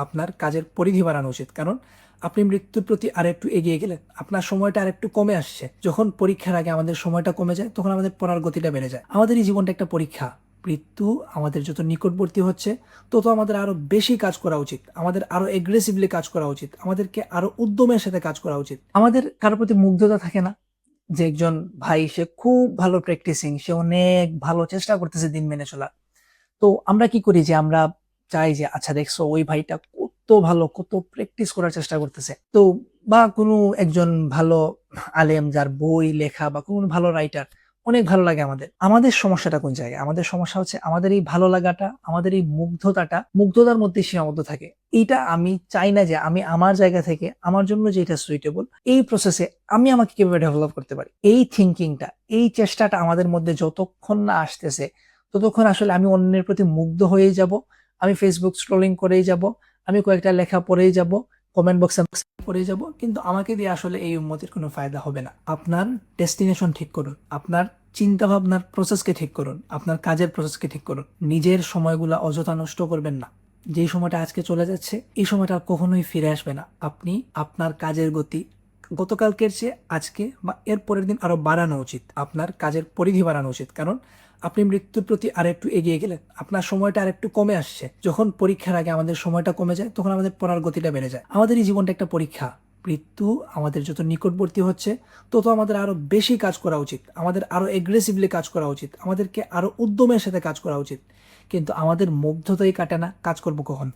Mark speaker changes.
Speaker 1: আপনার কাজের পরিধি বাড়ানো উচিত, কারণ আপনি মৃত্যুর প্রতি আরেকটু এগিয়ে গেলেন, আপনার সময়টা আরেকটু কমে আসছে। যখন পরীক্ষার আগে আমাদের সময়টা কমে যায়, তখন আমাদের পড়ার গতিটা বেড়ে যায়। আমাদের এই জীবনটা একটা পরীক্ষা। মৃত্যু আমাদের যত নিকটবর্তী হচ্ছে, তত আমাদের আরো বেশি কাজ করা উচিত, আমাদের আরো এগ্রেসিভলি কাজ করা উচিত, আমাদেরকে আরো উদ্যমের সাথে কাজ করা উচিত। আমাদের কারোর প্রতি মুগ্ধতা থাকে না যে একজন ভাই সে খুব ভালো প্র্যাকটিসিং, সে অনেক ভালো চেষ্টা করতেছে দিন মেনে চলার। তো আমরা কি করি যে আমরা চাই যে আচ্ছা দেখছো ওই ভাইটা কত ভালো, কত প্র্যাকটিস করার চেষ্টা করতেছে। তো বা কোনো একজন ভালো আলেম যার বই লেখা বা কোনো ভালো রাইটার অনেক ভালো লাগে আমাদের। আমাদের সমস্যাটা কোন জায়গায়? আমাদের সমস্যা হচ্ছে আমাদের এই ভালো লাগাটা, আমাদের এই মুগ্ধতার মধ্যে সীমাবদ্ধ থাকে। এইটা আমি চাই না যে আমি আমার জায়গা থেকে আমার জন্য যেটা সুইটেবল, এই প্রসেসে আমি আমাকে কিভাবে ডেভেলপ করতে পারি, এই থিঙ্কিংটা, এই চেষ্টাটা আমাদের মধ্যে যতক্ষণ না আসতেছে, ততক্ষণ আসলে আমি অন্যের প্রতি মুগ্ধ হয়েই যাব, আমি ফেসবুক স্ক্রলিং করেই যাব, আমি কয়েকটা লেখা পড়েই যাব, কমেন্ট বক্সে পড়েই যাব, কিন্তু আমাকে দিয়ে আসলে এই উন্নতির কোনো ফায়দা হবে না। আপনার ডেস্টিনেশন ঠিক করুন, আপনার চিন্তা ভাবনার প্রসেসকে ঠিক করুন, আপনার কাজের প্রসেসকে ঠিক করুন। নিজের সময়গুলা অযথা নষ্ট করবেন না। যেই সময়টা আজকে চলে যাচ্ছে, এই সময়টা আর কখনোই ফিরে আসবে না। আপনি আপনার কাজের গতি গতকালকের চেয়ে আজকে বা এর পরের দিন আরো বাড়ানো উচিত, আপনার কাজের পরিধি বাড়ানো উচিত, কারণ আপনি মৃত্যুর প্রতি আরেকটু এগিয়ে গেলেন, আপনার সময়টা আরেকটু কমে আসছে। যখন পরীক্ষার আগে আমাদের সময়টা কমে যায়, তখন আমাদের পড়ার গতিটা বেড়ে যায়। আমাদের এই জীবনটা একটা পরীক্ষা। মৃত্যু আমাদের যত নিকটবর্তী হচ্ছে, তত আমাদের আরো বেশি কাজ করা উচিত, আমাদের আরো এগ্রেসিভলি কাজ করা উচিত, আমাদেরকে আরো উদ্যমের সাথে কাজ করা উচিত। কিন্তু আমাদের মুগ্ধতাই কাটে না, কাজ করবো কখন?